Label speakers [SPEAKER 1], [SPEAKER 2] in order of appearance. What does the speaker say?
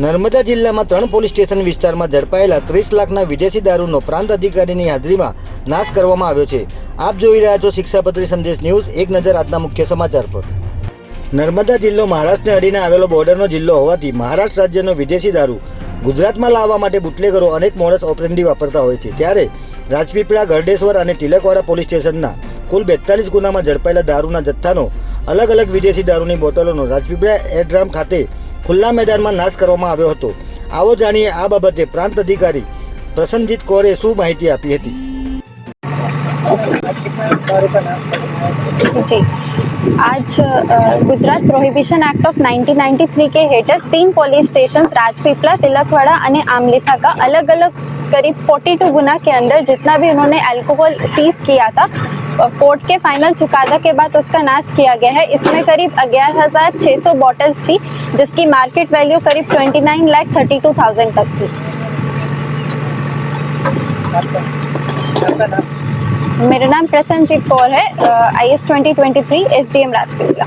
[SPEAKER 1] નર્મદા જિલ્લામાં 3 police station વિસ્તારમાં ઝડપાયેલા 30 લાખના વિદેશી દારૂનો પ્રાંત અધિકારીની હાજરીમાં નાશ કરવામાં આવ્યો છે। આપ જોઈ રહ્યા છો શિક્ષાપત્રી સંદેશ ન્યૂઝ। એક નજર આજના મુખ્ય સમાચાર પર। નર્મદા જિલ્લો મહારાષ્ટ્રને અડીને આવેલો બોર્ડરનો જિલ્લો હોવાથી મહારાષ્ટ્ર રાજ્યનો વિદેશી દારૂ ગુજરાતમાં લાવવા માટે બુટલેગરો અનેક મોડસ ઓપરેન્ડી વાપરતા હોય છે। ત્યારે રાજપીપળા, ગરડેશ્વર અને તિલકવાડા પોલીસ સ્ટેશનના કુલ 42 ગુનામાં ઝડપાયેલા દારૂના જથ્થાનો અલગ અલગ વિદેશી દારૂની બોટલોનો રાજપીપળા એરડ્રામ ખાતે ખુલ્લા મેદાનમાં નાશ કરવામાં આવ્યો હતો। આવો જાણીએ આ બાબતે પ્રાંત અધિકારી પ્રસન્નજીત કૌરે શું માહિતી આપી હતી।
[SPEAKER 2] जी, आज गुजरात प्रोहिबिशन एक्ट ऑफ 1993 के हेठળ 3 पुलिस स्टेशन राजपीपला, तिलकवाड़ा और आमलीथा का अलग अलग करीब 42 गुना के अंदर जितना भी उन्होंने अल्कोहल सीज किया था, कोर्ट के फाइनल चुकादा के बाद उसका नाश किया गया है। इसमें करीब 11,600 बॉटल्स थी, जिसकी मार्केट वैल्यू करीब 29,32,000 तक थी। मेरा नाम प्रसन्नजीत कौर है, IS 2023 SDM राजपीपला।